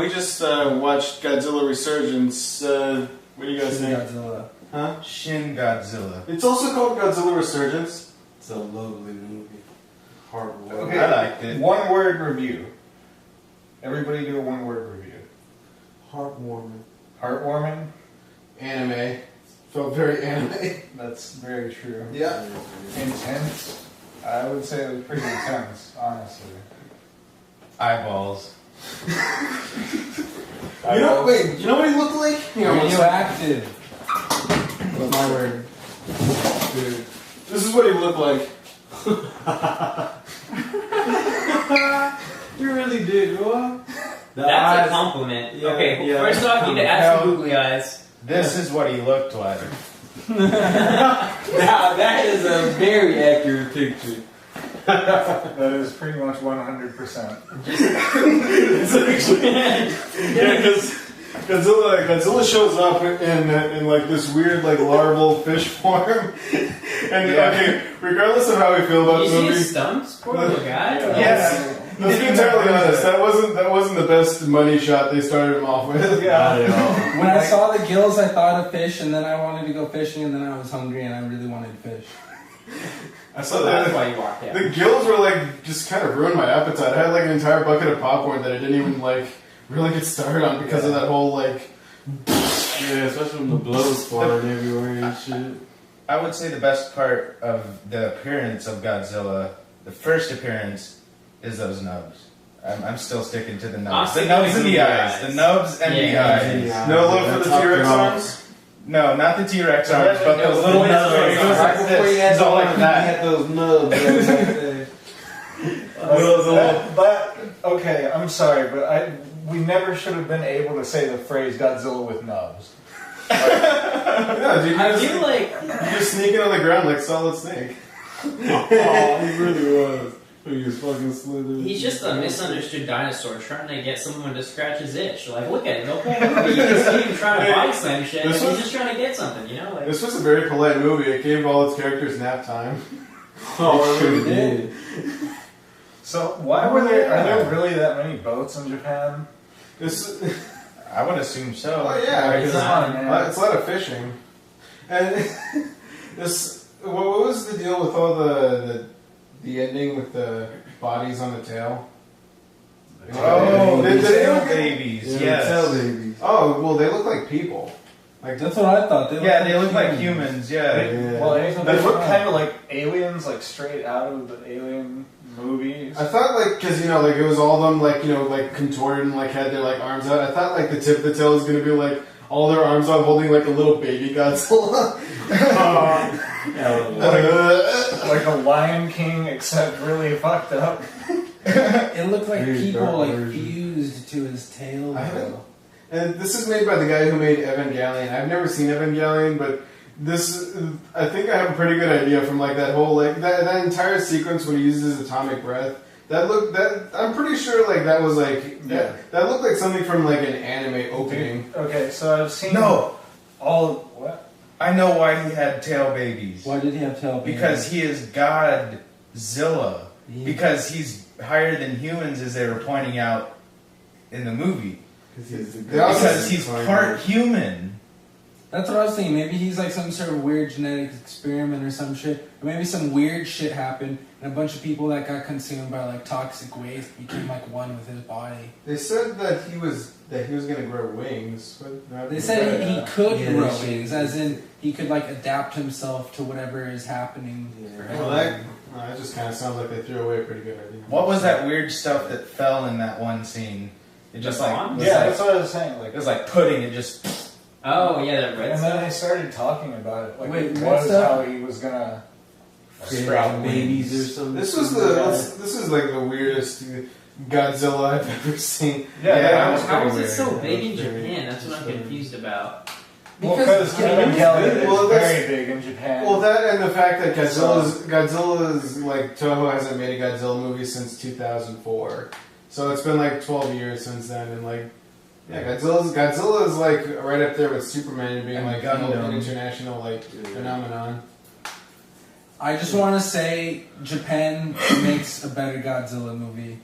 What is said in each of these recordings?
we just watched Godzilla Resurgence. What do you guys think? Godzilla. Huh? Shin Godzilla. It's also called Godzilla Resurgence. It's a lovely movie. Horrible. Okay, I liked it. One word review. Everybody do a one word review. Heartwarming. Heartwarming? Anime. Felt very anime. That's very true. Yeah. Intense? I would say it was pretty intense, honestly. Eyeballs. You know what he looked like? Radioactive. What's my word? Dude. This is what he looked like. You really did, what? That's a compliment. Yeah, okay, yeah. First off, you need to add some googly eyes. This is what he looked like. Now, that is a very accurate picture. That is pretty much 100%. It's actually, yeah, because Godzilla shows up in like this weird like larval fish form, and okay, regardless of how we feel about Did the you see movie, his stumps? Poor little guy. Yeah. let's be entirely honest, that wasn't the best money shot they started him off with. Yeah. When I saw the gills, I thought of fish, and then I wanted to go fishing, and then I was hungry, and I really wanted fish. I saw That's that. why you walked out. The gills were like just kind of ruined my appetite. I had like an entire bucket of popcorn that I didn't even like really get started on because of that whole like. Yeah, especially when the blows flying everywhere and shit. I would say the best part of the appearance of Godzilla, the first appearance, is those nubs. I'm still sticking to the nubs. I'm The nubs and sticking the to the eyes. eyes. The nubs and the eyes. No love for the T-Rex arms. No, not the T-Rex arms, but those Those little little nubs. nubs. It goes like this. It's all like that. those nubs. But okay, I'm sorry, but we never should have been able to say the phrase Godzilla with nubs. Yeah, dude, I feel like you're sneaking on the ground like Solid Snake. Oh, he really was. He was fucking slithering. he's just a misunderstood dinosaur trying to get someone to scratch his itch. Like, look at him. The whole movie, you can see him trying to body slam shit, and This he's was- just trying to get something, you know? Like, This was a very polite movie. It gave all its characters nap time. Oh, it really did. So why were there? Are there really that many boats in Japan? This, I would assume so. oh yeah, It's because not, it's a lot of fishing. And this, what was the deal with all the ending with the bodies on the tail? Oh, Did the they tail look- babies. Yeah, Yes. tail babies. Oh well, they look like people. Like That's what I thought. Yeah, they look like humans. Yeah. Yeah. Well, they look fun. kind of like aliens, like straight out of the Alien movies. I thought like because like it was all them like like contorted and like had their like arms out. I thought like the tip of the tail was gonna be like all their arms out holding like a little baby Godzilla. Like a Lion King, except really fucked up. It looked like Dude, people dark like version. fused to his tail. I haven't- And this is made by the guy who made Evangelion. I've never seen Evangelion, but this, I think I have a pretty good idea from like that whole like that entire sequence when he uses his atomic breath. I'm pretty sure like that was like that looked like something from like an anime opening. Okay, so I've seen No, what? I know why he had tail babies. Why did he have tail babies? Because he is Godzilla. Yeah. Because he's higher than humans, as they were pointing out in the movie. Because he's part human. That's what I was thinking. Maybe he's like some sort of weird genetic experiment or some shit. Or maybe some weird shit happened and a bunch of people that got consumed by like toxic waste became like one with his body. They said that he was gonna grow wings. They said he could Yeah, grow they wings, as in he could like adapt himself to whatever is happening. for him. Well, that just kind of sounds like they threw away a pretty good idea. What was that weird stuff that fell in that one scene? It just like bomb? was Yeah, like, that's what I was saying. Like, it was like pudding. It just oh, yeah, that red and stuff. then they started talking about it. Like, Wait, it red was stuff? how he was gonna Create, sprout like, wings. babies or something. This is like the weirdest Godzilla I've ever seen. Yeah, that was How pretty is it weird. so big in Japan? That's what I'm confused about. Well, because Evangelion is well, that's- very big in Japan. Well, that and the fact that Godzilla's like Toho hasn't made a Godzilla movie since 2004, so it's been like 12 years since then, and like Godzilla is like right up there with Superman and being And like Gundam. an international like phenomenon. I just want to say Japan makes a better Godzilla movie.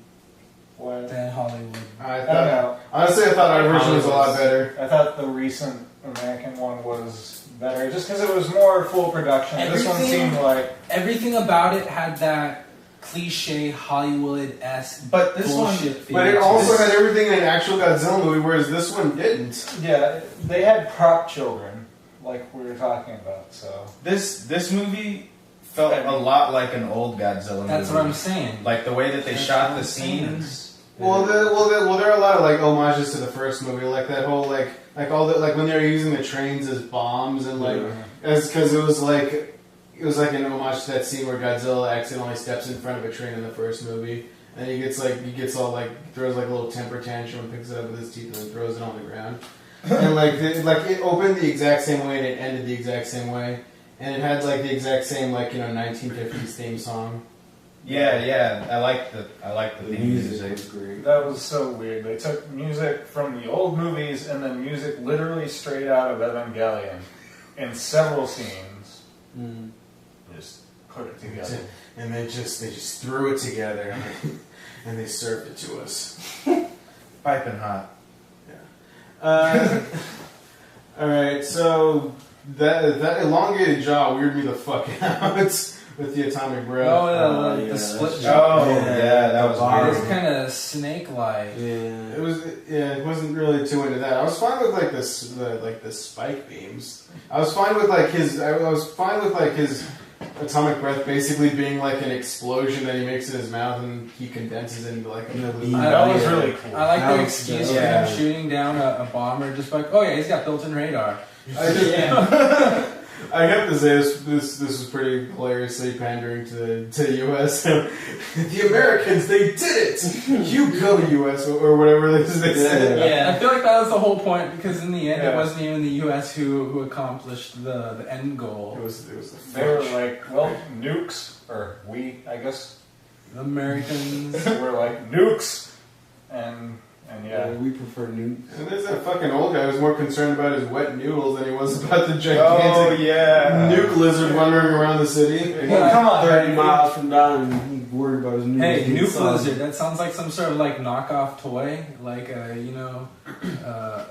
What? than Hollywood. I I don't thought, know. honestly, I thought our version was a lot better. I thought the recent American one was better, just because it was more full production. This one Everything- seemed like Everything about it had that cliche Hollywood-esque But this one- bullshit feel But it to also it. had everything in an actual Godzilla movie, whereas this one didn't. yeah, they had prop children, like we were talking about. So This movie felt a lot like an old Godzilla movie. That's what I'm saying. Like the way that they That's shot what the I'm saying. scenes. Well, there are a lot of like homages to the first movie, like that whole like all the like when they were using the trains as bombs and like as because it was like an homage to that scene where Godzilla accidentally steps in front of a train in the first movie, and he gets all like throws like a little temper tantrum and picks it up with his teeth and then throws it on the ground, and like it opened the exact same way and it ended the exact same way, and it had like the exact same like 1950s theme song. Yeah, I like the theme music. was great. that was so weird. They took music from the old movies and then music literally straight out of Evangelion in several scenes. Mm. Just put it together. And they just threw it together and they served it to us. Piping hot. All right, so that elongated jaw weirded me the fuck out with the atomic breath. Oh, yeah, the split that's jaw. Oh yeah, that was Bottom. It was weird. kind of snake-like. Yeah. It wasn't really too into that. I was fine with like the spike beams. I was fine with like his atomic breath basically being like an explosion that he makes in his mouth and he condenses into like a balloon. That was really cool. I like That their was- excuse for yeah. him shooting down a bomber, just like, oh yeah, he's got built-in radar. I have to say this was pretty hilariously pandering to the U.S. The Americans, they did it. You go U.S. or whatever they said. I feel like that was the whole point because in the end, Yeah. it wasn't even the U.S. who accomplished the end goal. It was the They were French. like, well, nukes, or we, I guess, The Americans. were like nukes, and yeah. We prefer nukes. And there's that fucking old guy who's more concerned about his wet noodles than he was about the Oh gigantic yeah. nuke lizard wandering around the city. Well, come on, 30 man. miles from down and he's worried about his new Hey, nuke lizard. That sounds like some sort of like knockoff toy, like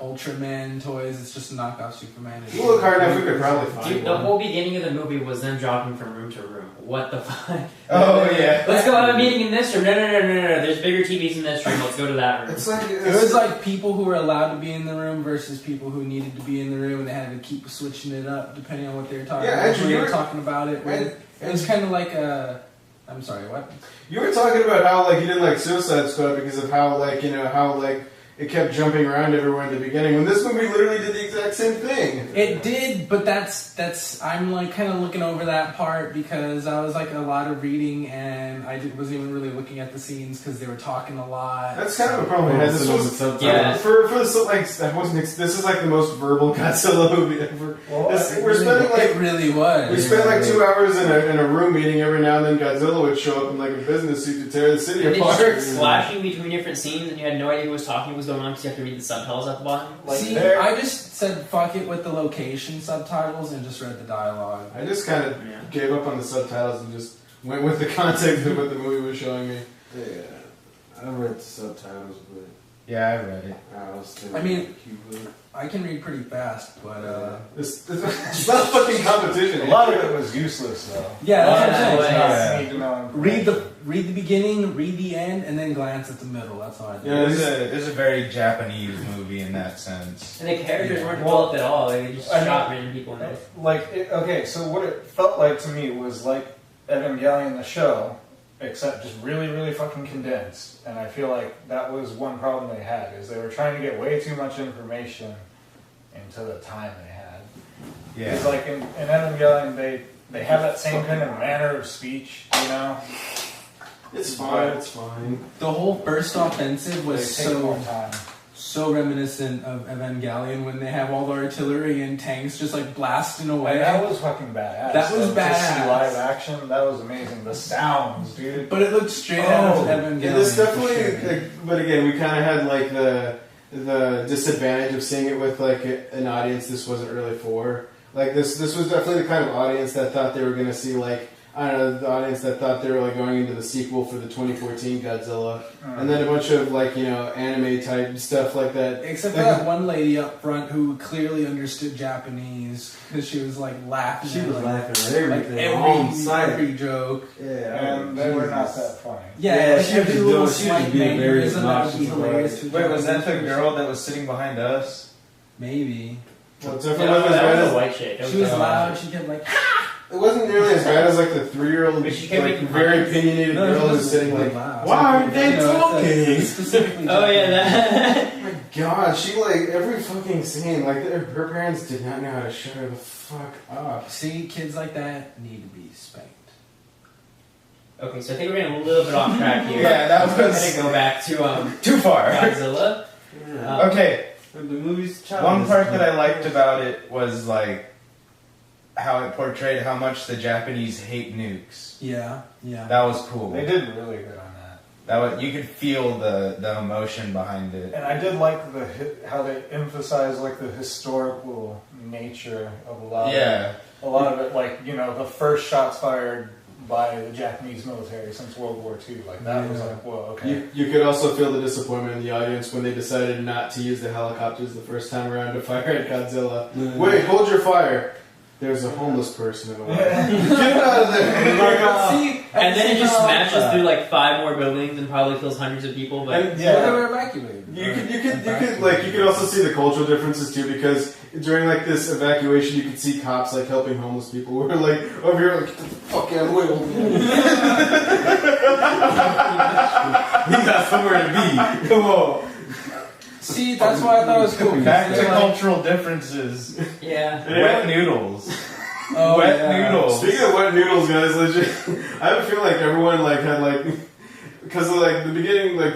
Ultraman toys. It's just a knockoff Superman. If you look hard enough, we could probably find Dude, the one. whole beginning of the movie was them dropping from room to room. What the fuck? Oh yeah. Let's go have a meeting in this room. No. There's bigger TVs in this room. Let's go to that room. It's like It was like people who were allowed to be in the room versus people who needed to be in the room, and they had to keep switching it up depending on what they were talking Yeah, about. actually, When you they were were- talking about it. It was kind of like a. I'm sorry, what? you were talking about how like you didn't like Suicide Squad because of how like it kept jumping around everywhere in the beginning. When this movie literally did the exact same thing. It did, but that's I'm like kind of looking over that part because I was like a lot of reading and wasn't even really looking at the scenes because they were talking a lot. That's kind of a problem. Oh, This so was it's subtitles. Yeah. for the like that wasn't. This is like the most verbal Godzilla movie ever. Well, We're spending It like really was. we spent like 2 hours in a room meeting. Every now and then Godzilla would show up in like a business suit to tear the city And they apart. just flashing between different scenes, and you had no idea who was talking, what was going on, because you have to read the subtitles at the bottom. Like See, there- I just said fuck it with the location subtitles and just read the dialogue. I just kind of Yeah. gave up on the subtitles and just went with the context of what the movie was showing me. Yeah. I read the subtitles, but Yeah, I read it. I was thinking I mean- Cuba. I can read pretty fast, but This it's not fucking competition. A lot of it was useless, though. yeah, that's what I'm saying. Yeah. Not need to know Read the beginning, read the end, and then glance at the middle. That's all I do. Yeah, It was a very Japanese movie in that sense. And the characters weren't Well, developed at all. Like, they just I shot mean- random people in it. Okay, so what it felt like to me was like Evangelion the show, except just really, really fucking condensed. And I feel like that was one problem they had, is they were trying to get way too much information into the time they had. It's Yeah. like in Evangelion, they have that same kind of manner of speech, you know? It's fine. It's fine. The whole first offensive They was take more so time. so reminiscent of Evangelion when they have all the artillery and tanks just like blasting away. And that was fucking badass. That was So to badass. see live action, that was amazing. The sounds, dude. But it looked straight out of Evangelion. Yeah, this for definitely. sure. Like, but again, we kind of had like the disadvantage of seeing it with like an audience this wasn't really for. Like this was definitely the kind of audience that thought they were going to see like I don't know, the audience that thought they were like going into the sequel for the 2014 Godzilla, and then a bunch of like anime type stuff like that. Except for that one lady up front who clearly understood Japanese because she was like laughing. She at, was like, laughing at everything. every joke. Yeah, And they were not that funny. Yeah, Yeah, she was every little doing- she was slight being very mannerism that would be obnoxious hilarious. to Wait, was that the Japanese girl that was sitting behind us? Maybe. Well, it's No, definitely not as that bad was a as white chick. That She was a- loud. She kept like. it wasn't nearly as bad as like the 3-year-old, But she kept like making very comments. opinionated No, girl she who's was sitting really like, loud. why aren't they It's talking? specifically Oh yeah, Japanese. that. Oh my god, she like every fucking scene, like her parents did not know how to shut her the fuck up. See, kids like that need to be spanked. Okay, so I think we're getting a little bit off track here. Yeah, that I'm gonna was go back to too far. Godzilla. Yeah. Okay, The movie's one part that I liked about it was like how it portrayed how much the Japanese hate nukes. Yeah, yeah. That was cool. They did really good on that. That was, you could feel the emotion behind it. And I did like how they emphasized like the historical nature of a lot. Yeah. A lot of it, like the first shots fired by the Japanese military since World War II. Like that was like, whoa, okay. You could also feel the disappointment in the audience when they decided not to use the helicopters the first time around to fire at Godzilla. Yeah. Wait, hold your fire. There's a homeless person in the way. Get out of there! See, And then it just smashes through. through like 5 more buildings and probably kills hundreds of people. But And- Yeah, they were evacuated. You could also see the cultural differences too, because during like this evacuation, you could see cops like helping homeless people. We're like over here, like get the fuck out of the way, old man. He got somewhere to be. Come on. See, that's why I thought it was cool. Back to They're like, cultural differences. yeah. Wet noodles. oh, Wet yeah. noodles. Speaking of wet noodles, guys, legit, I have a feeling like everyone like had like because of like the beginning, like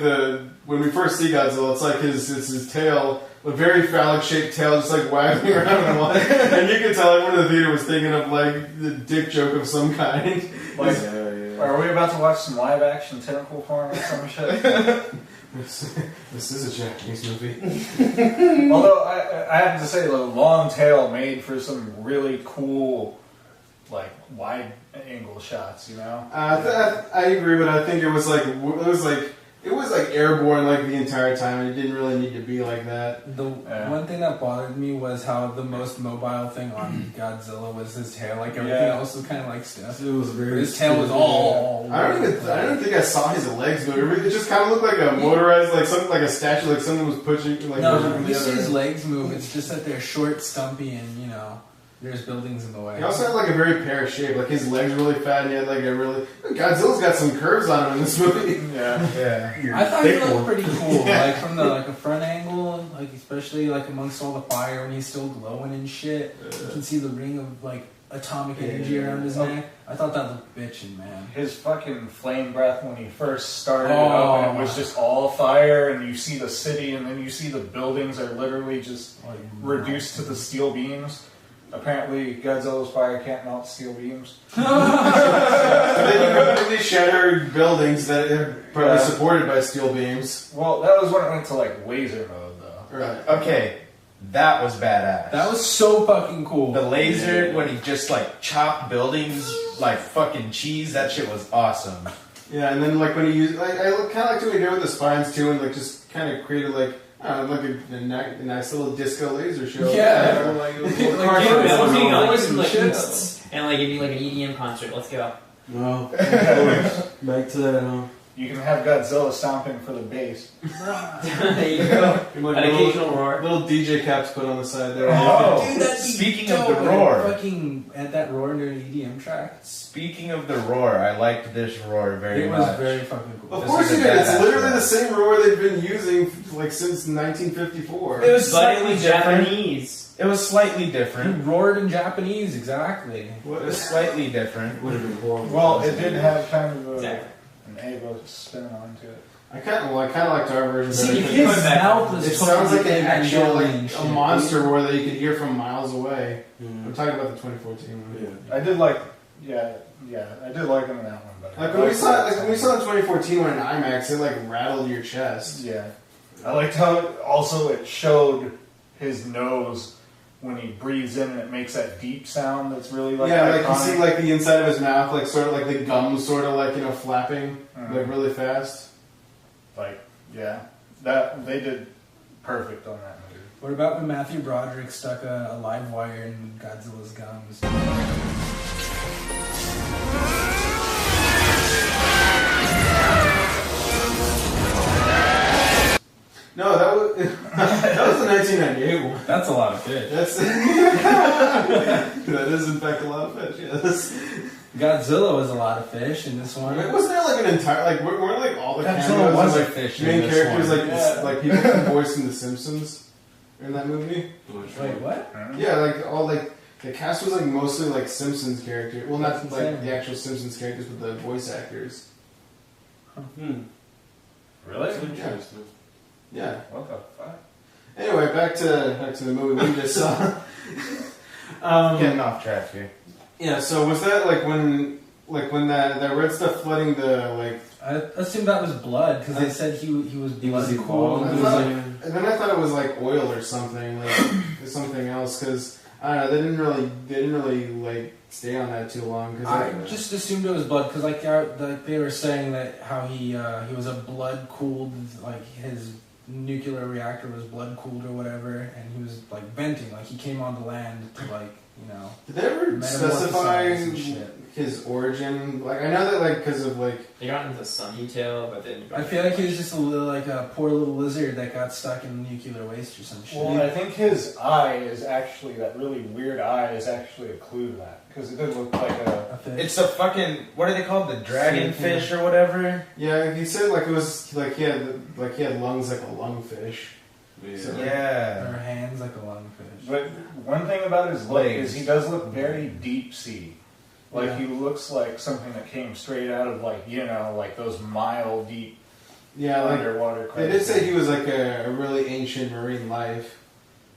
when we first see Godzilla, it's like his tail, a very phallic shaped tail, just like wagging around and all. And you could tell everyone in the theater was thinking of like the dick joke of some kind. Like, Yeah. are we about to watch some live action tentacle porn or some shit? This is a Japanese movie. Although I have to say, the long tail made for some really cool, like wide angle shots. I agree, but I think it was like airborne like the entire time, and it didn't really need to be like that. The one thing that bothered me was how the most mobile thing on Godzilla was his tail. Like everything else was kind of like stiff. It was very. His tail was all. I don't think I saw his legs move. It just kind of looked like a motorized, like something like a statue, like someone was pushing like No, pushing from you the see other. his legs move. It's just that they're short, stumpy, and there's buildings in the way. He also had like a very pear shape. Like his legs were really fat, and he had like a really. Godzilla's got some curves on him in this movie. Yeah. I thought he Thick looked one. pretty cool, like from the a front angle, like especially like amongst all the fire when he's still glowing and shit. You can see the ring of like atomic energy around his neck. I thought that looked bitchin', man. His fucking flame breath when he first started up, and it was just all fire, and you see the city, and then you see the buildings are literally just Like, reduced to the steel beams. Apparently, Godzilla's fire can't melt steel beams. And then you completely shattered buildings that are probably Yeah. supported by steel beams. Well, that was when it went to like laser mode, though. Right. Okay, that was badass. That was so fucking cool. the laser when he just like chopped buildings like fucking cheese. That shit was awesome. Yeah, and then like when he used, like I kind of liked what he did with the spines too, and like just kind of created like I don't know, like a nice little disco laser show. Yeah. You know, like, it was Like, cool. yeah, Dude, it that was was all like, voice and like, shit. and like it'd be like an EDM concert. Let's go. No. Back to that. You can have Godzilla stomping for the bass. There you go. Like An little, occasional roar. little DJ caps put on the side there. Oh, Dude, that'd be speaking dope. of the roar. Fucking at that roar near the EDM track. Speaking of the roar, I liked this roar very It much. was very fucking cool. Of This course is he a did. It's badass literally roar. the same roar they've been using like since 1954. It was But it slightly was different. Japanese. It was slightly He different. roared in Japanese, exactly. It was slightly different. Would have been horrible. Well, it did have kind of Exactly. an Avo spin onto it. I kind of liked our version See, better. his because mouth was it sounds like an actual like Evangelion a shit. monster roar that you could hear from miles away. Mm. I'm talking about the 2014 one. Yeah. I did like, I did like him in that one better. Like when we saw the 2014 one in IMAX, it like rattled your chest. Yeah, I liked how it showed his nose when he breathes in and it makes that deep sound that's really like yeah, like you iconic. see like the inside of his mouth, like sort of like the gums, sort of like flapping, Mhm. like really fast. Like, yeah, that they did perfect on that movie. What about when Matthew Broderick stuck a live wire in Godzilla's gums? No, that was that was the 1998 one. That's a lot of fish. That's that is in fact a lot of fish. Yes. Godzilla was a lot of fish in this one. Wasn't there like an entire like weren't like all the Godzilla cameos was of, a like fish in main this characters one. like this, like people from voice in The Simpsons in that movie? Wait, what? Yeah, like all like the cast was like mostly like Simpsons characters. Well, not That's like insane. the actual Simpsons characters, but the voice actors. Really? Interesting. Yeah. What the fuck? Anyway, back to the movie we just saw. Getting off track here. Yeah. So was that like when that red stuff flooding the like? I assumed that was blood because they said he was blood cool. I He was thought- like, And then I thought it was like oil or something, like or something else, because I don't know. They didn't really like stay on that too long. Cause I just assumed it was blood because like they were saying that how he was a blood cooled, like his nuclear reactor was blood cooled or whatever, and he was like venting, like he came onto land to like did they ever specify metamorphosize and shit. his origin? Like I know that like because of like They got into some detail, but then I feel like he was just like a poor little lizard that got stuck in nuclear waste or some shit. Well, I think his eye is actually, that really weird eye is actually a clue to that. Because it did look like a... A fish. It's a fucking, what are they called? The dragonfish or whatever? yeah, he said like it was like he had lungs like a lungfish. So, Or Yeah. hands like a lungfish. But one thing about his look Legs. is he does look very deep sea. Like Yeah. he looks like something that came straight out of like, like those mile deep yeah, like underwater they did say creatures. he was like a really ancient marine life.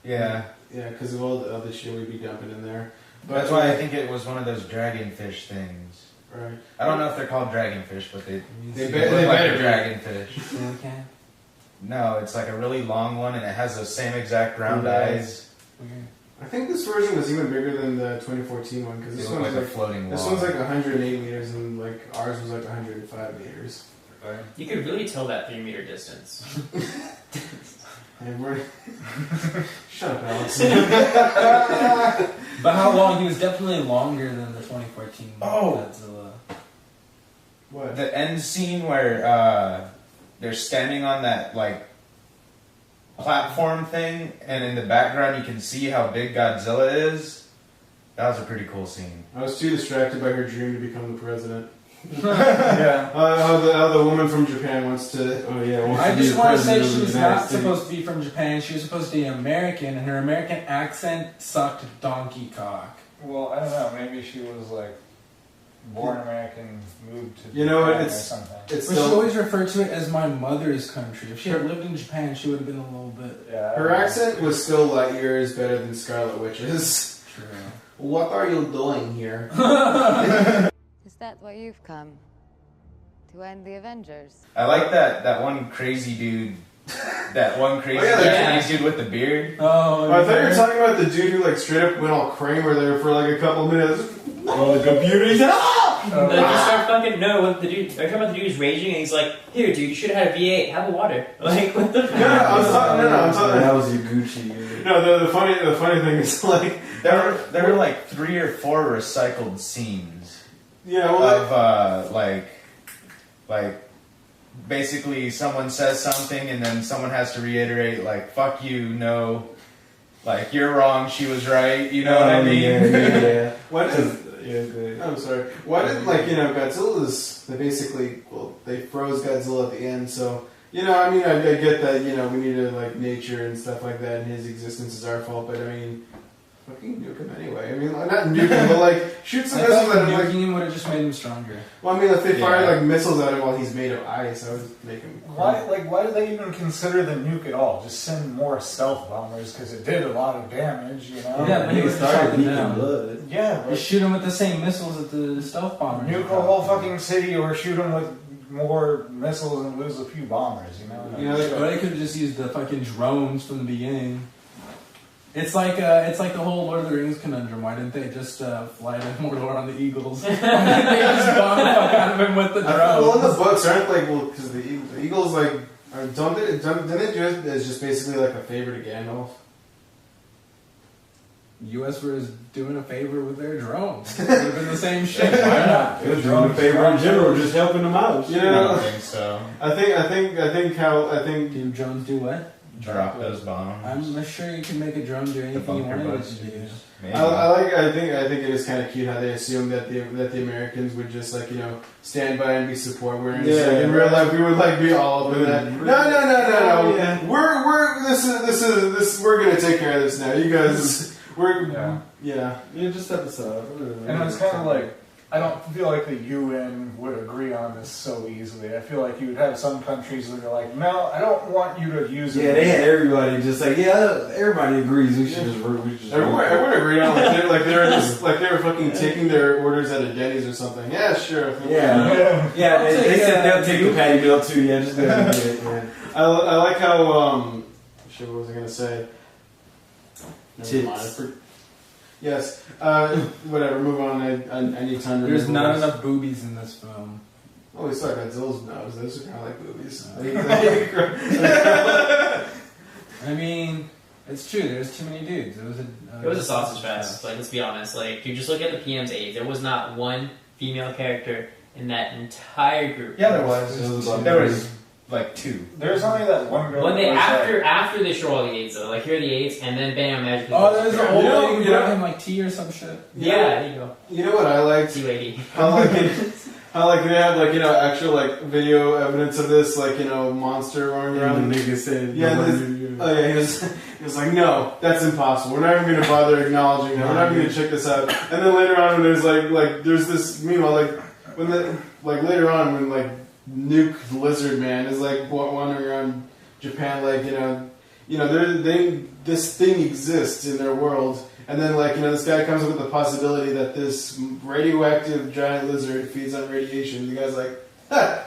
Yeah. Yeah, because of all the other shit we'd be dumping in there. But That's why I think it was one of those dragonfish things. Right. I don't know if they're called dragonfish, but they They look better like a be. dragonfish. Can? No, it's like a really long one, and it has those same exact round Yeah. eyes. Weird. I think this version was even bigger than the 2014 one because They this look one's like a like floating this log. one's like 108 meters and like ours was like 105 meters. you could really tell that 3 meter distance. And we're shut up, Alex. But how long? He was definitely longer than the 2014 Oh. Godzilla. What? The end scene where they're standing on that like platform thing, and in the background you can see how big Godzilla is. That was a pretty cool scene. I was too distracted by her dream to become the president. Yeah. How the woman from Japan wants to. Oh yeah. Wants I to be just the want to say president of she the was United not States. supposed to be from Japan. She was supposed to be American, and her American accent sucked donkey cock. Well, I don't know. Maybe she was like born American, moved to You know what, Japan or it's- something. It's But she still always referred to it as my mother's country. If she had lived in Japan, she would have been a little bit Yeah. her accent was still light years better than Scarlet Witch's. true. What are you doing here? Is that why you've come? To end the Avengers? I like that one crazy dude. That one crazy Oh, yeah, Japanese dude with the beard. Oh, I thought you were talking about the dude who like straight up went all Kramer there for like a couple of minutes. Oh, the computer! He's like, ah! They just start fucking when the dude. They're talking about the dude who's raging, and he's like, "Here, dude, you should have had a V8. Have a water." Like, what the? No, I'm talking. That was your Gucci. No, the funny thing is like There were like 3 or 4 recycled scenes yeah, well, of like basically someone says something and then someone has to reiterate like "fuck you, no," like "you're wrong, she was right." You know what I mean? Yeah. why did Yeah, good. I'm sorry. Why did Godzilla's they froze Godzilla at the end, so I mean I get that we needed like nature and stuff like that, and his existence is our fault, but I mean fucking nuke him anyway. I mean not nuke him, but like shoot some I missiles thought at him. Like, nuking him would have just made him stronger. well, I mean if they fired Yeah. like missiles at him while he's made of ice, I would make him. Why did they even consider the nuke at all? Just send more stealth bombers because it did a lot of damage, Yeah, but he He was started shot leaking down. blood. Yeah, You but shoot him with the same missiles that the stealth bombers. nuke a whole fucking city or shoot them with more missiles and lose a few bombers, Or They- they could have just used the fucking drones from the beginning. It's like the whole Lord of the Rings conundrum. Why didn't they just fly to Mordor on the eagles? Why didn't they just bomb the fuck out of him with the drone? Well, in the books aren't like because the eagles like don't they do it as just basically like a favor to Gandalf? U.S. was doing a favor with their drones. It would have been the same shit. Why not? It was doing a favor in general, just helping them out. You I know, don't think so. I think Do drones do what? Drop those bombs. I'm not sure you can make a drone do The anything you bunker wanted it to busters. do. Maybe. I think it is kind of cute how they assume that the Americans would just like stand by and be support. Whereas Yeah. in real life we would like be all up in that. No. Yeah. We're gonna take care of this now. You guys, Yeah, just step aside. And it's kind of like, I don't feel like the UN would agree on this so easily. I feel like you would have some countries that are like, no, I don't want you to use it. Yeah, they had everybody just like, yeah, everybody agrees. We should just. Everyone agreed on they were fucking taking their orders at a Denny's or something. Yeah, sure. Yeah, yeah. They said they'll take the patty meal too. Yeah, just go ahead and get it. Yeah. I like how shit. What was I gonna say? Never mind. Tits. Yes. Whatever. Move on. I need time to. There's not enough boobies in this film. Oh, we saw Godzilla's nose. Those are kind of like boobies. I mean, it's true. There's too many dudes. It was a sausage fest. Like, let's be honest. Like, you just look at the PM's age. There was not one female character in that entire group. Yeah, there was. There was like 2. There's only that one girl. When they that was after they show all the AIDS though, like here are the AIDS, and then bam, magically. Oh, there's an old lady who you brought know- him like tea or some shit. Yeah, there you go. You know what I liked? Tea lady. How they have actual like video evidence of this monster roaring around. The nigga said, Yeah, he was like, no, that's impossible. We're not even going to bother acknowledging that. We're not going to check this out. And then later on, when there's there's this, meanwhile, later on, when Nuke the Lizard Man is wandering around Japan, this thing exists in their world. And then, this guy comes up with the possibility that this radioactive giant lizard feeds on radiation. The guy's like, ha!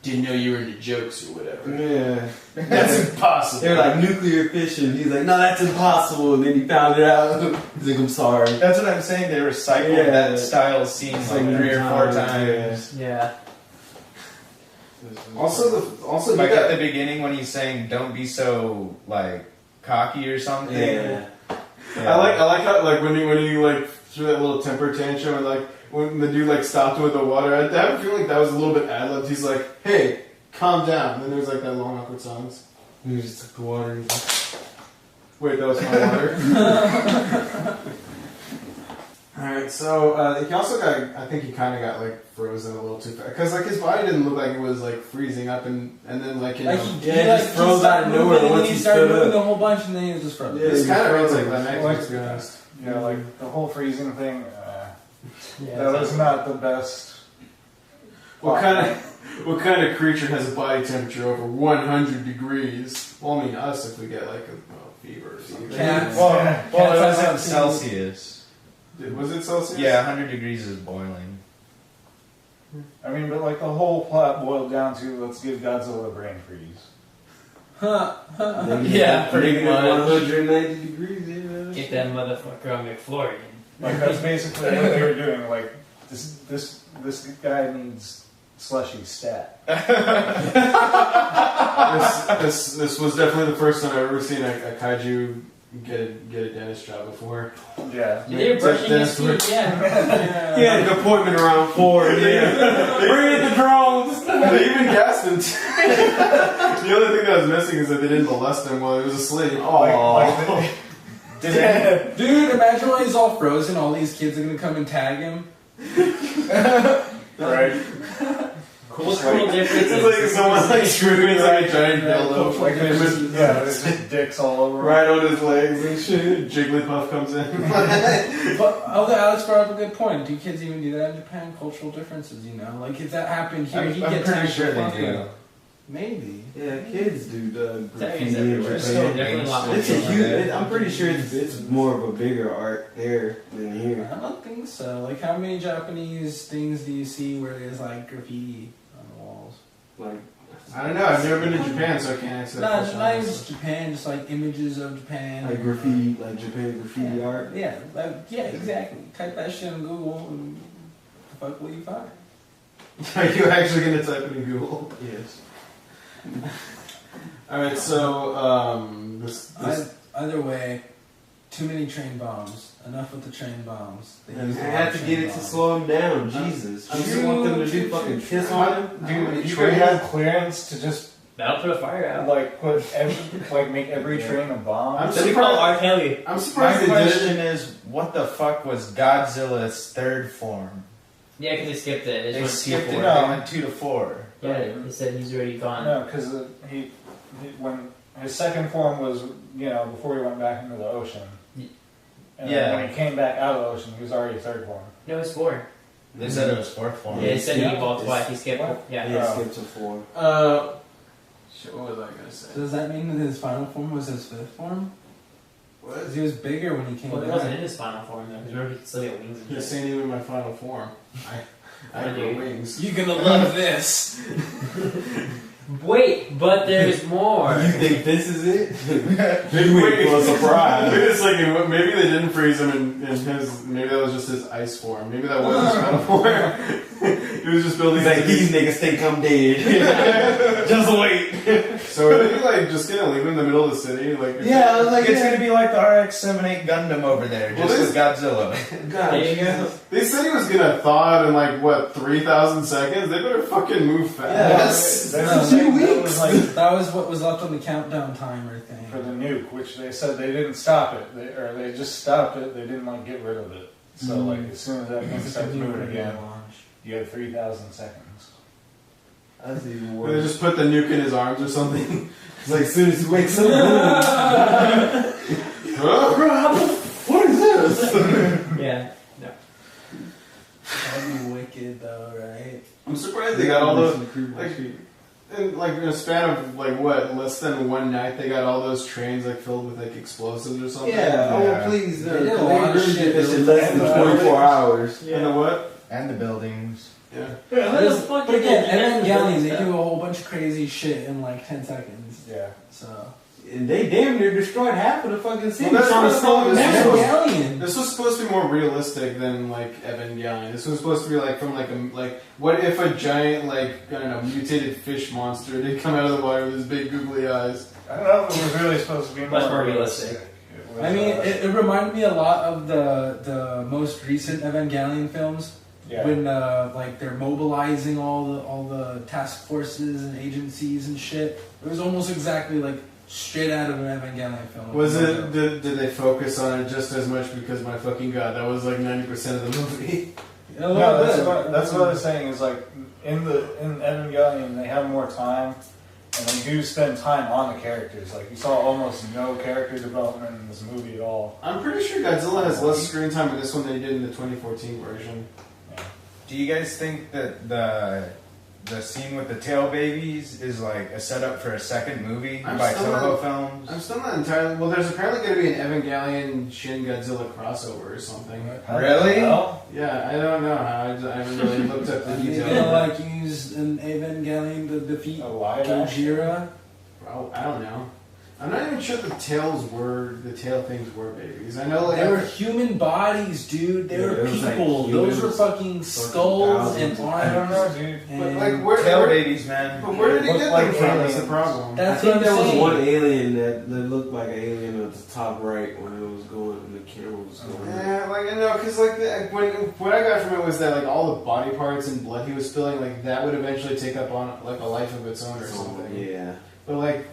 Didn't know you were into jokes or whatever. Yeah. That's impossible. They're like nuclear fission. He's like, no, that's impossible. And then he found it out. He's like, I'm sorry. That's what I'm saying. They recycled that style scene like 3 or 4 times. Yeah. Also, Like at the beginning when he's saying, "Don't be so cocky" or something. Yeah. I like how when he threw that little temper tantrum and when the dude stopped him with the water. I have a feeling that was a little bit ad libbed. He's like, "Hey, calm down." And then there's that long awkward silence. And he just took the water. And Wait, that was my water. All right, so he also got. I think he kind of got frozen a little too fast because his body didn't look like it was freezing up and then He just froze out of nowhere and once he he started stood moving up. a whole bunch and then he was just frozen. Yeah, It's he kind of froze anticlimactic, to be honest. Yeah, the whole freezing thing. Yeah, That was not the best. What kind of creature has a body temperature over 100 degrees? Well, I mean, us if we get a fever or something. Cats. Well, Cats it was have in seen- Celsius. Was it Celsius? Yeah, 100 degrees is boiling. I mean, but the whole plot boiled down to let's give Godzilla a brain freeze. Yeah, pretty much. 190 degrees. Yeah. Get that motherfucker on McFlurry. That's basically what they were doing. This guy needs slushy stat. This was definitely the first time I've ever seen a kaiju get a dentist job before. Yeah. They were brushing his teeth, yeah. He had an appointment around 4. Yeah. Bring in the drones. They even gassed him. The only thing that was missing is that they didn't molest him while he was asleep. Dude, imagine when he's all frozen, all these kids are gonna come and tag him. Right. Cultural differences. It's like someone screwing his a giant dildo. There's just dicks all over. Right on his legs and shit. Jigglypuff comes in. But Alex brought up a good point. Do kids even do that in Japan? Cultural differences, if that happened here, he'd I'm get pretty tagged sure for they fucking. do. Maybe. Yeah, kids do Tagging's graffiti in everywhere. It's still Japan. definitely a lot more. It's a huge. I'm pretty sure it's more of a bigger art there than here. I don't think so. How many Japanese things do you see where there's graffiti on the walls? I don't know. I've never been to Japan, so I can't answer that Not question. even honestly. just Japan, just like images of Japan. Like graffiti, like Japan graffiti art. Yeah, yeah, exactly. Type that shit in Google and the fuck will you find? Are you actually gonna type it in Google? Yes. All right, so Either way, too many train bombs. Enough with the train bombs. They I used a lot had of to train get it to bombs. slow him down. Jesus. You just want them to do fucking piss on him? Dude, you could have clearance to just That'll put a fire out. like make every train a bomb. I'm So we call surprised. R. Kelly. I'm My surprised they did question it. is, what the fuck was Godzilla's third form? Yeah, because they skipped it. They They just skipped it. went They No. went 2 to 4. Yeah, they said he's already gone. No, because he when his second form was before he went back into the ocean. And Yeah. when he came back out of the ocean, he was already third form. No, it's 4. They said it was 4th form. Yeah, they said he Yeah. evolved twice. He skipped. What? Yeah. Yeah, skip to 4. Shit, what was I gonna say? So does that mean that his final form was his 5th form? What? Because he was bigger when he came Well, it back. wasn't in his final form though. Because remember he still got wings and This shit. ain't even my final form. I have no wings. You're gonna love this. Wait, but there's more. You think this is it? Maybe You wait for a surprise. Wait a second. Maybe they didn't freeze him in his. Maybe that was just his ice form. Maybe that was his final form. He was just building. He's like, these niggas think I'm dead. Just wait. So are they like just gonna leave him in the middle of the city? Like Yeah, I was like, It's yeah. gonna be like the RX-78 Gundam over there, just Well, with Godzilla. God, There you go. Jesus. They said he was gonna thaw out in like what 3,000 seconds. They better fucking move fast. They No, were saying few that was like That was what was left on the countdown timer thing. for the nuke, which they said they didn't stop it, they just stopped it. They didn't like get rid of it. So like as soon as that thing starts moving again, you have 3,000 seconds. That's even Or they worse. just put the nuke in his arms or something. It's like, as soon as he wakes up, boom. Huh? What is this? Yeah. That'd be wicked though, right? I'm surprised they got all those. Like, In a span of like what, less than one night, they got all those trains like filled with like explosives or something. yeah, Yeah. oh please, They did a lot of really shit. did this in less than 24 hours. And the what? And the buildings. Yeah. But again, Evangelion, they do a whole bunch of crazy shit in like 10 seconds. Yeah. So And they damn near destroyed half of the fucking city. Well, that's trying to what slow the him problem is. down. Evangelion. This was supposed to be more realistic than like Evangelion. This was supposed to be like from like what if a giant like I don't know mutated fish monster did come out of the water with his big googly eyes? I don't know if it was really supposed to be Much more realistic. It was, I mean, it reminded me a lot of the most recent Evangelion films. yeah. When like they're mobilizing all the task forces and agencies and shit. It was almost exactly like straight out of an Evangelion film. Was it? Did they focus on it just as much? Because my fucking god, that was like 90% of the movie. A little No, bit. that's what I was saying. Is like in Evangelion, they have more time, and they do spend time on the characters. Like you saw almost no character development in this movie at all. I'm pretty sure Godzilla has less screen time in this one than he did in the 2014 version. Do you guys think that the scene with the tail babies is like a setup for a second movie I'm by still Toho not- Films? I'm still not entirely. Well, there's apparently going to be an Evangelion Shin Godzilla crossover or something. Really? Well, Yeah, I don't know how. I haven't really looked up the Are they details. gonna like use an Evangelion to defeat a live action. Gojira? Oh, I don't know. I'm not even sure the tail things were babies. I know like They were human bodies, dude. They Yeah, were it was like people. Those were humans, fucking skulls and thousands of I don't arms. know, dude. but And like where? Tail where babies, man. but where did he Looked get like them from? That's the aliens. problem. I That's think what there I'm was saying. one alien that looked like an alien at the top right when it was going, when the camera was going. Yeah, like I know, because like when what I got from it was that like all the body parts and blood he was spilling, like that would eventually take up on like a life of its own or something. Yeah. But like,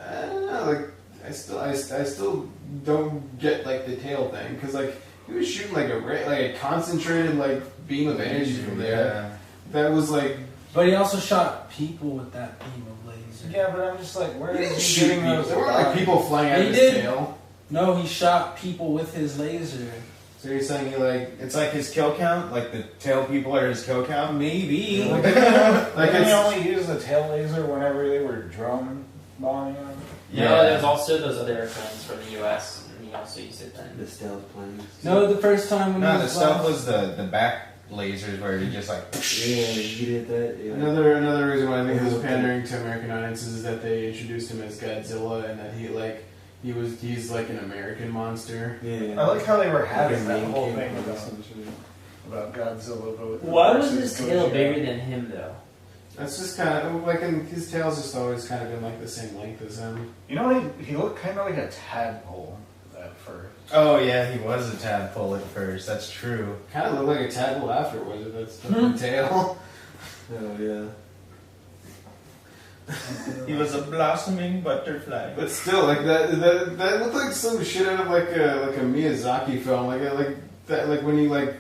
I don't know, like I still don't get like the tail thing because like he was shooting like a concentrated like beam of energy from there. That was like But he also shot people with that beam of laser. Yeah, but I'm just like, where he is didn't he shoot getting people. those? There weren't like people flying out He of his did. tail. No, he shot people with his laser. So you're saying he like It's like his kill count, like the tail people are his kill count. Maybe. like Didn't he it's only use the tail laser whenever they were drone bombing him? No, there's also those other airplanes from the U.S. and he also used it then. The stealth planes. No, the first time when No, he the was stuff last- was the back lasers where he just like. Yeah, he did that. Yeah. Another reason why I think this is pandering to American audiences is that they introduced him as Godzilla and that he's like an American monster. Yeah. I like how they were having Like a that whole main thing character. about Godzilla. But Why was versus his tail Gojira. bigger than him though? That's just kind of like, and his tail's just always kind of been like the same length as him. You know, he looked kind of like a tadpole at first. Oh yeah, he was a tadpole at first. That's true. Kind of looked like a tadpole afterwards. If that's the tail. Oh yeah. He was a blossoming butterfly. But still, like that looked like some shit out of like a Miyazaki film. Like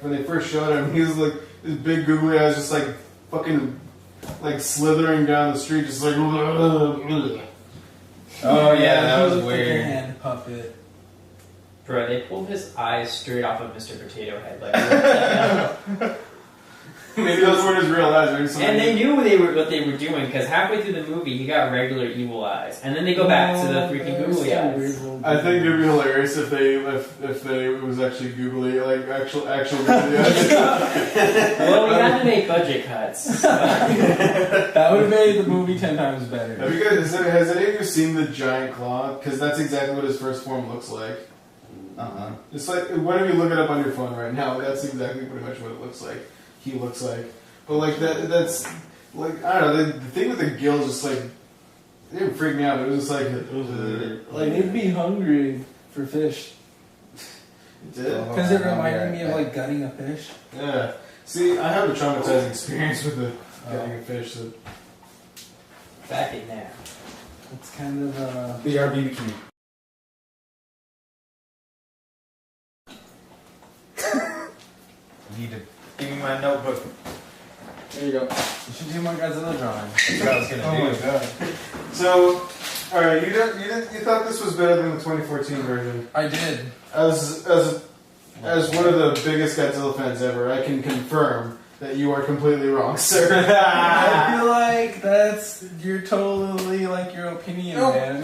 when they first showed him, he was like his big googly eyes, just like fucking like slithering down the street, just like. Oh yeah, that he was looked like a weird. hand puppet. Bro, they pulled his eyes straight off of Mr. Potato Head. Like, what the hell? Maybe those weren't his real eyes. Maybe somebody- And they knew what they were doing because halfway through the movie he got regular evil eyes, and then they go back to the freaking googly eyes. I think it'd be hilarious if it was actually googly, like actual googly eyes. Well, we had to make budget cuts. That would have made the movie 10 times better. Have you guys? Has any of you seen the giant claw? Because that's exactly what his first form looks like. It's like whenever you look it up on your phone right now, that's exactly pretty much what it looks like. He looks like, but like that's like I don't know. The thing with the gills, just like it didn't freak me out. But it was just like Like, they'd be hungry for fish. It did. Because it reminded me of, like, gutting a fish. Yeah. See, I have a traumatizing experience with the getting a fish. So. Back in there. It's kind of, BRBQ. Need to give me my notebook. There you go. you should do more Godzilla drawing. That's what I was gonna Oh do. my god. So, all right, you thought this was better than the 2014 version. I did. As one of the biggest Godzilla fans ever, I can confirm that you are completely wrong, sir. I feel like you're totally, like, your opinion, Nope. man.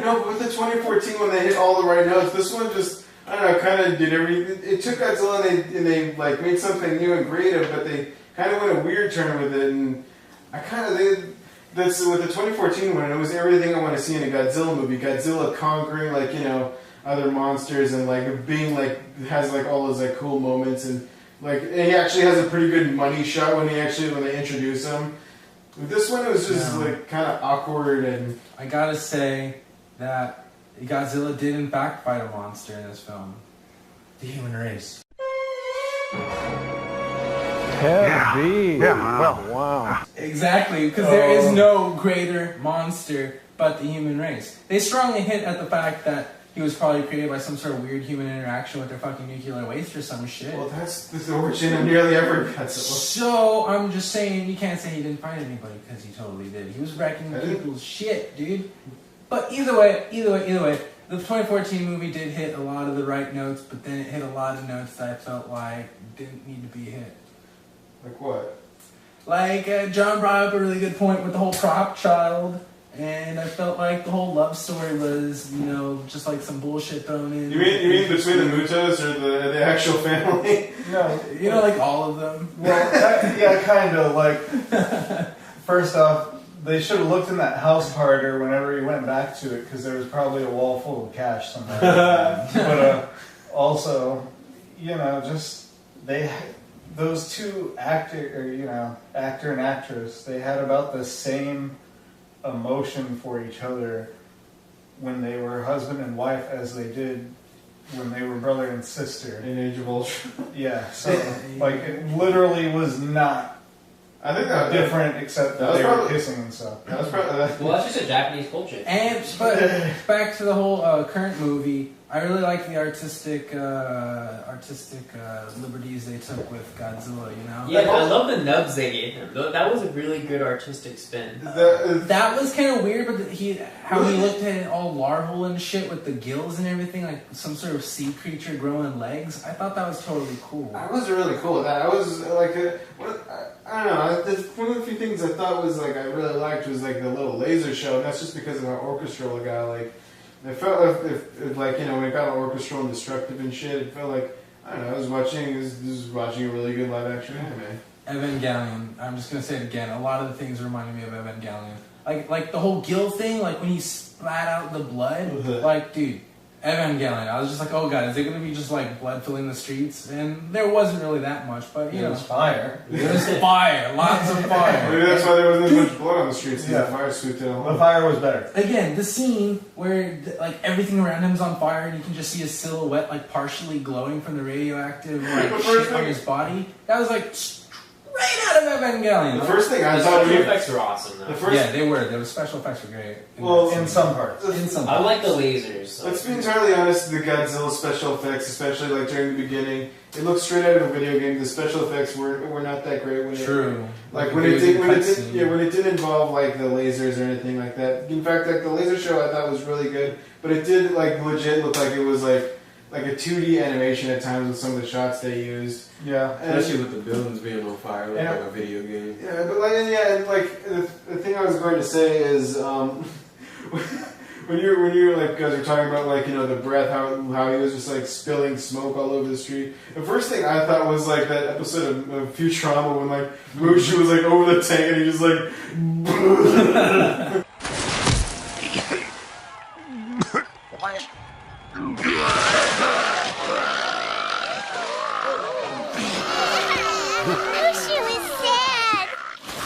No, but with the 2014 one, they hit all the right notes. This one just, I don't know, kind of did everything. It took Godzilla and they like made something new and creative, but they kind of went a weird turn with it. And I kind of that's with the 2014 one. It was everything I want to see in a Godzilla movie. Godzilla conquering like other monsters and like being like has like all those like cool moments and like he actually has a pretty good money shot when they introduce him. With this one, it was just like kind of awkward and. I gotta say that Godzilla did in fact fight a monster in this film. The human race. Exactly, because there is no greater monster but the human race. They strongly hint at the fact that he was probably created by some sort of weird human interaction with their fucking nuclear waste or some shit. Well, that's the origin of nearly every Godzilla. So, I'm just saying, you can't say he didn't fight anybody, because he totally did. He was wrecking people's shit, dude. But either way, the 2014 movie did hit a lot of the right notes, but then it hit a lot of notes that I felt like didn't need to be hit. Like what? Like, John brought up a really good point with the whole prop child, and I felt like the whole love story was, just like some bullshit thrown in. You mean between the Mutos or the actual family? No. Like all of them. Well, yeah, kind of. Like, first off, they should have looked in that house harder whenever he went back to it, because there was probably a wall full of cash somewhere. But also, just those two actor and actress, they had about the same emotion for each other when they were husband and wife as they did when they were brother and sister. In Age of Ultron. Yeah, so like it literally was not I think that different except that was they were probably- kissing and stuff. That was probably. Well, that's just a Japanese culture. But back to the whole current movie, I really like the artistic liberties they took with Godzilla. Yeah, I love the nubs they gave him. That was a really good artistic spin. That was kind of weird, but how he looked at it all larval and shit with the gills and everything, like some sort of sea creature growing legs. I thought that was totally cool. I was really cool with that. I was like, I don't know. One of the few things I thought was like I really liked was like the little laser show. And that's just because of how orchestral it got. Like, it felt if like when it got all orchestral and destructive and shit, it felt like I don't know. I was watching a really good live action anime. Evangelion. I'm just gonna say it again. A lot of the things reminded me of Evangelion. Like the whole Gil thing. Like when he spat out the blood. Like, dude, Evangelion. I was just like, oh god, is it gonna be just like blood filling the streets? And there wasn't really that much, but you know, it was fire. There was fire, lots of fire. Maybe that's why there wasn't as much blood on the streets. The fire swooped in. The fire was better. Again, the scene where like everything around him is on fire and you can just see his silhouette like partially glowing from the radioactive like shit on his body. That was like straight out of Evangelion. The first thing I The saw special effects were awesome, though. Yeah, they were. The special effects were great. Well, in some parts. I like the lasers. So. Let's be entirely honest, the Godzilla special effects, especially like during the beginning, it looked straight out of a video game. The special effects were not that great when True. when it didn't involve like the lasers or anything like that. In fact, like the laser show I thought was really good, but it did like legit look like it was like a 2D animation at times with some of the shots they used. Yeah, especially with the buildings being on fire, like a video game. Yeah, but the thing I was going to say is when you like guys were talking about like the breath, how he was just like spilling smoke all over the street. The first thing I thought was like that episode of Futurama when like Mushu was like over the tank and he just like.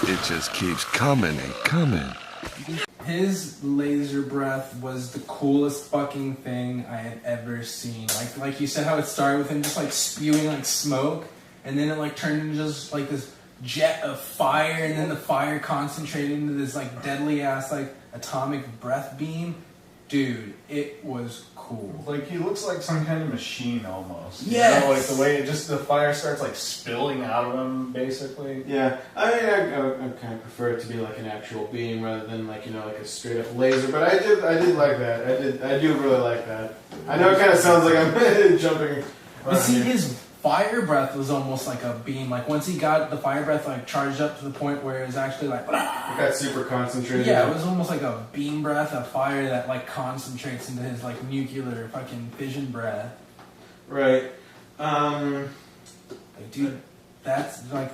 It just keeps coming and coming. His laser breath was the coolest fucking thing I had ever seen. Like you said, how it started with him just like spewing like smoke, and then it like turned into just like this jet of fire, and then the fire concentrated into this like deadly ass like atomic breath beam. Dude, it was cool. Like he looks like some kind of machine almost. Yes. You know, like the way the fire starts like spilling out of him, basically. Yeah, I mean, I kind of prefer it to be like an actual beam rather than like like a straight up laser. But I did like that. I do really like that. I know it kind of sounds like I'm jumping. But see, his fire breath was almost like a beam. Like once he got the fire breath like charged up to the point where it was actually like. It got super concentrated. Yeah, it was almost like a beam breath of fire that like concentrates into his like nuclear fucking fission breath. Right. Like, dude, that's like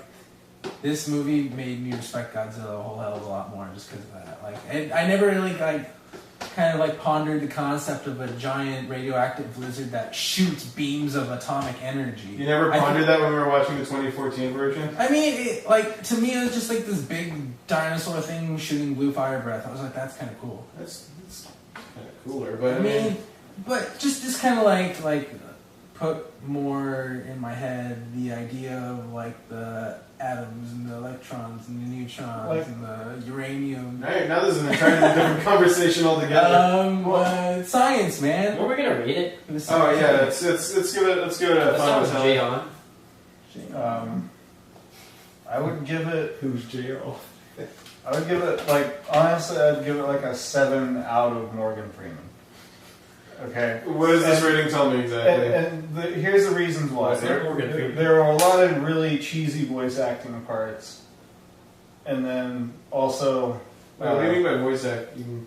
this movie made me respect Godzilla a whole hell of a lot more just because of that. Like, I never really like kind of like pondered the concept of a giant radioactive lizard that shoots beams of atomic energy. You never pondered that when we were watching the 2014 version? I mean, like to me, it was just like this big dinosaur thing shooting blue fire breath. I was like, that's kind of cool. That's kind of cooler, but I mean, but just kind of like put more in my head the idea of like the atoms and the electrons and the neutrons and the uranium. Right, now this is an entirely different conversation altogether. Science, man. Were we gonna rate it? Oh yeah, let's give it a final tally. Jay on. I would give it. Who's J.O.? I would give it honestly, I'd give it like a 7 out of Morgan Freeman. Okay. What does this rating tell me exactly? Here's the reasons why. There are a lot of really cheesy voice acting parts, and then also. Wait, what do you mean by voice acting?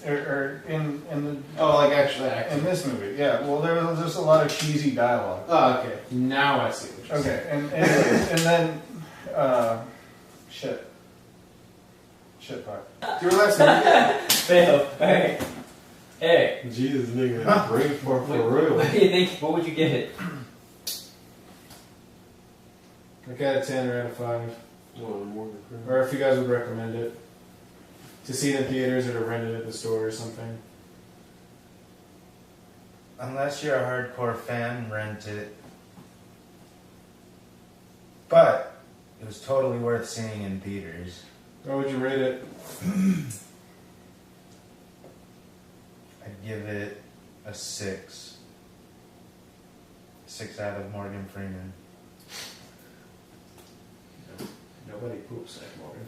Or in the. Oh, like actually acting. In this movie, yeah. Well, there was just a lot of cheesy dialogue. Oh, okay. Now I see what you're saying. Okay, and anyways, and then shit part. Do you relax now? Fail. Hey. Hey. Jesus, nigga. Brain for real. What do you think? What would you give it? Like out of 10 or out of 5. Well, Morgan Freeman. Or if you guys would recommend it. To see it in theaters or to rent it at the store or something. Unless you're a hardcore fan, rent it. But it was totally worth seeing in theaters. What would you rate it? I'd give it a 6. 6 out of Morgan Freeman. Nobody poops like Morgan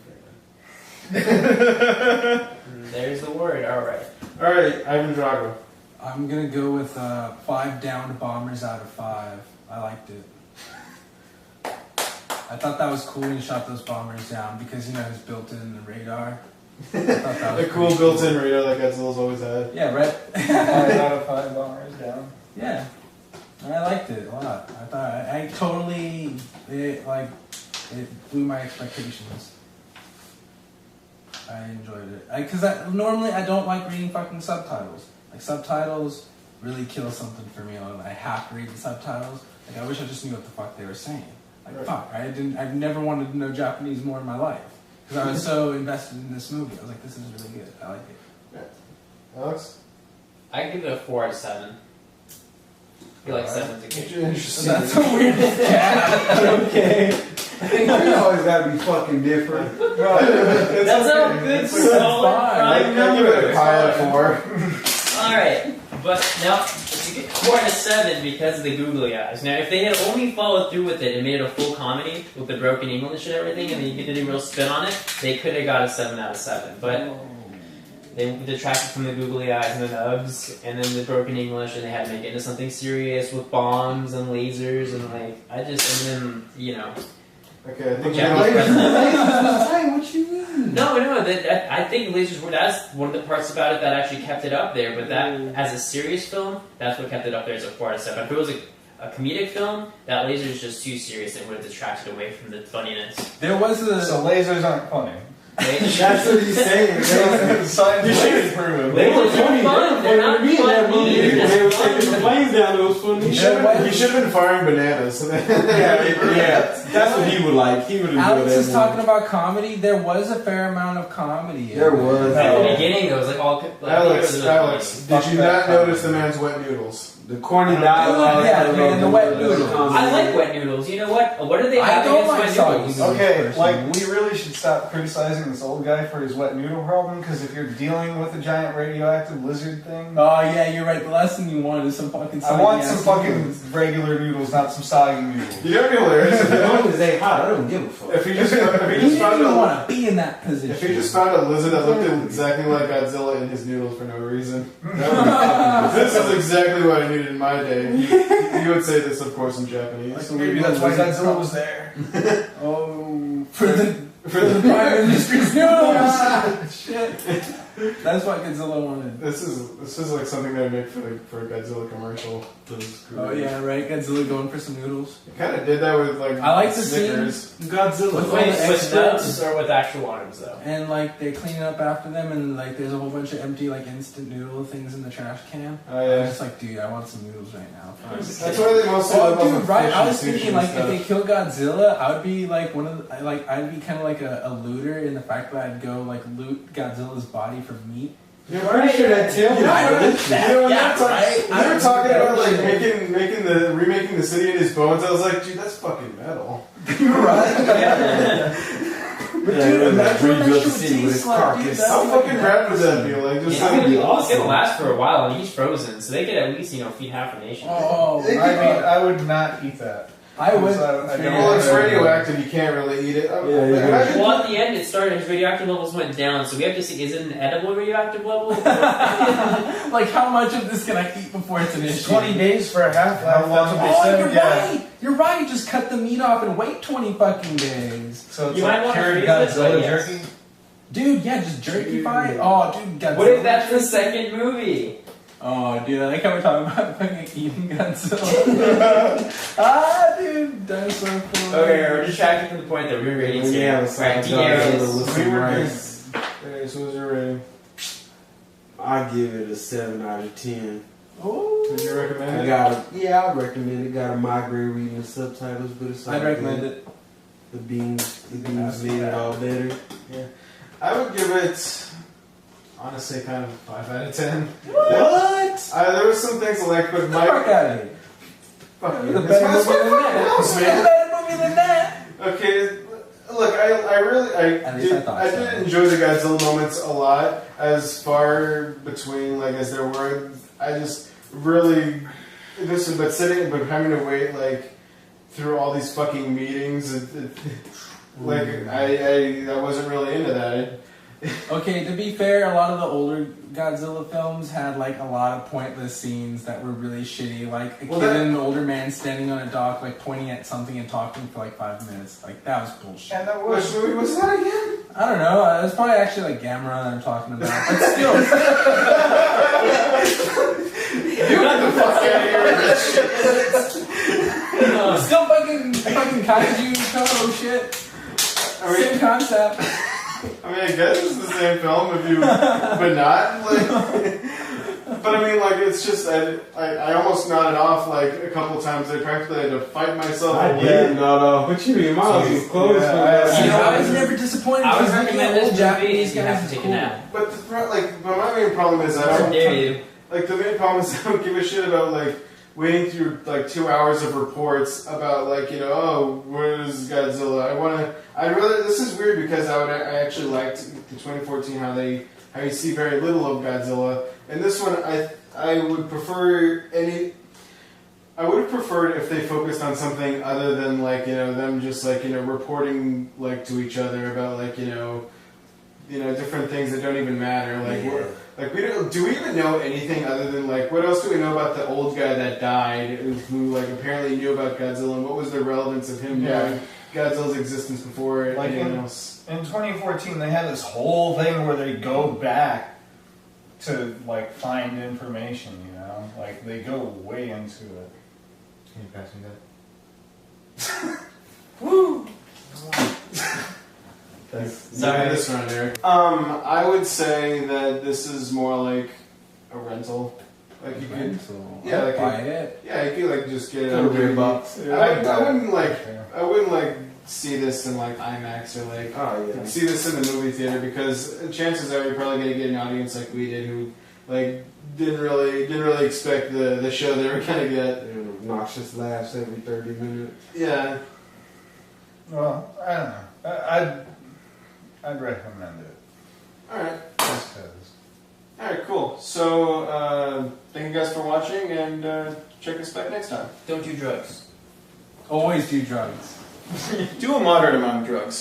Freeman. There's the word. All right. All right, Ivan Drago. I'm gonna go with 5 downed bombers out of 5. I liked it. I thought that was cool when you shot those bombers down because it's built in the radar. I thought that was The cool built-in radar that Godzilla's always had. Yeah, right. 5 out of 5 bombers down. Yeah. I liked it a lot. I thought I totally it blew my expectations. I enjoyed it because normally I don't like reading fucking subtitles. Like subtitles really kill something for me. I have to read the subtitles. Like I wish I just knew what the fuck they were saying. Like fuck, I've never wanted to know Japanese more in my life because I was so invested in this movie. I was like, this is really good. I like it. Yeah. Alex? I give it a 4 out of 7. I feel like 7's a good. Interesting. That's a weird cat. Okay. You always gotta be fucking different. That's a good solid I give it a pie out of 4. Alright, but now it's a good 4 out of 7 because of the googly eyes. Now, if they had only followed through with it and made it a full comedy with the broken English and everything, and they did a real spin on it, they could have got a 7 out of 7. But they detracted from the googly eyes and the nubs and then the broken English, and they had to make it into something serious with bombs and lasers and and then, you know. Okay, I think What you mean? No, I think lasers were, that's one of the parts about it that actually kept it up there, but that, as a serious film, that's what kept it up there as a 4 out of 7. If it was a comedic film, that laser is just too serious and would have detracted away from the funniness. There was So lasers aren't funny. That's what he's saying. Scientifically proven. They were fun. They're not funny. They were taking the planes down. It was funny. He should have been firing bananas. Yeah. That's what he would like. He would enjoy Alex that is movie. talking about comedy. There was a fair amount of comedy. There was. At the beginning, there was like all. Alex, did you not notice the man's wet noodles? The corny dialogue. Yeah, man, the wet noodles. I like wet noodles. You know what? What do they I have don't against like wet soggy noodles? noodles. Okay, personally. like we really should stop criticizing this old guy for his wet noodle problem, because if you're dealing with a giant radioactive lizard thing, Oh yeah, you're right. The last thing you want is some fucking. I want some soggy-ass fucking noodles. regular noodles, not some soggy noodles. You know what would be hilarious? As long as they hot, I don't give a fuck. If he just You found didn't even a want to be in that position. if he just found a lizard that looked exactly like Godzilla in his noodles for no reason, this is exactly what I needed in my day. You would say this, of course, in Japanese. Maybe that's why Godzilla was there. Oh, for the Prime Minister's noodles. Shit. That's what Godzilla wanted. This is like something they would make for a Godzilla commercial. Oh yeah, right. Godzilla going for some noodles. Kind of did that with like I like the Snickers. Godzilla. With Wait, all the with extras. nubs or with actual arms though? And like they clean up after them, and like there's a whole bunch of empty like instant noodle things in the trash can. Oh I'm yeah. just like, dude, I want some noodles right now. That's why they mostly live Oh, off dude, of right? fish I and was sushi thinking and like if stuff. they kill Godzilla, I would be like I'd be kind of like a looter in the fact that I'd go like loot Godzilla's body for meat. You're pretty sure that tail. You know, right? they were talking about like remaking the city in his bones. I was like, dude, that's fucking metal. You're right. But dude, imagine what that rebuilt shit the city would with taste his like, carcass. dude. That's How like fucking rad would that be? Like, just Yeah, like, it's gonna last for a while, and he's frozen, so they could at least feed half a nation. Oh, I mean, I would not eat that. I would. well, it's radioactive. You can't really eat it. Imagine- Well, at the end, it started. His radioactive levels went down, so we have to see: is it an edible radioactive level? Like, how much of this can I eat before it's an issue? 20 days for a half-life. That's what they Oh, said. you're Yeah. right. You're right. Just cut the meat off and wait 20 fucking days. So it's You might like wanna cured freeze it, Godzilla but yes. jerky. Dude, yeah, just jerky-fy it. Oh, dude, Godzilla. What if that's the second movie? Oh, dude, I like how we're talking about fucking eating Godzilla. Ah, dude, dinosaur food. Okay, we're distracted from the point that we're rating Yeah, here. it's Right, like D Godzilla areas. with some rice. Okay, so what's your rating? I give it a 7 out of 10. Oh, Would you recommend it? I recommend it. Got a migraine reading the subtitles, but it's all I'd recommend good. it. The beans made it all better. I would give it, honestly, kind of 5 out of 10. What? There were some things I liked, but Get the fuck out of here. Fuck you. It's a It's better my movie than fucking that. house, It's a man. better movie than that. Okay, look, At least I thought I so. did enjoy the Godzilla moments a lot. As far between like as there were, I just really but having to wait like through all these fucking meetings, like I wasn't really into that. Okay, to be fair, a lot of the older Godzilla films had like a lot of pointless scenes that were really shitty. Like a kid and an older man standing on a dock, like pointing at something and talking for like 5 minutes. Like that was bullshit. And that Which was movie was that again? I don't know. It's probably actually like Gamera I'm talking about, but still. You got the fuck out of here with this shit. Still fucking kaiju Toho shit. Same concept. I mean, I guess it's the same film if you, but not like. But I mean, like, it's just I almost nodded off like a couple times. I practically had to fight myself. I did not off. What you mean? Mine was close. I was never disappointed. I was because recommend old this movie Japanese if you have guys to take cool. a nap. But but my main problem is I How don't. dare you? Like the main problem is I don't give a shit about like waiting through like 2 hours of reports about like oh where is Godzilla? This is weird because I actually liked the 2014 how you see very little of Godzilla. And this one I would prefer I would have preferred if they focused on something other than like them just like reporting like to each other about like different things that don't even matter like. Yeah. Like do we even know anything other than like what else do we know about the old guy that died who like apparently knew about Godzilla and what was the relevance of him knowing Godzilla's existence before Like anything else? In 2014, they had this whole thing where they go back to like find information. Like they go way into it. Can you pass me that? Woo! Sorry. This one, Eric. I would say that this is more like a rental. Like you could, yeah, like buy it. yeah, you could like just get it. $100. I wouldn't like see this in like IMAX or like see this in the movie theater because chances are you're probably gonna get an audience like we did who like didn't really expect the show they were gonna get. Obnoxious laughs every 30 minutes. Yeah. Well, I don't know. I'd recommend it. All right. Just 'cause. All right. Cool. So thank you guys for watching and check us back next time. Don't do drugs. Always do drugs. Do a moderate amount of drugs.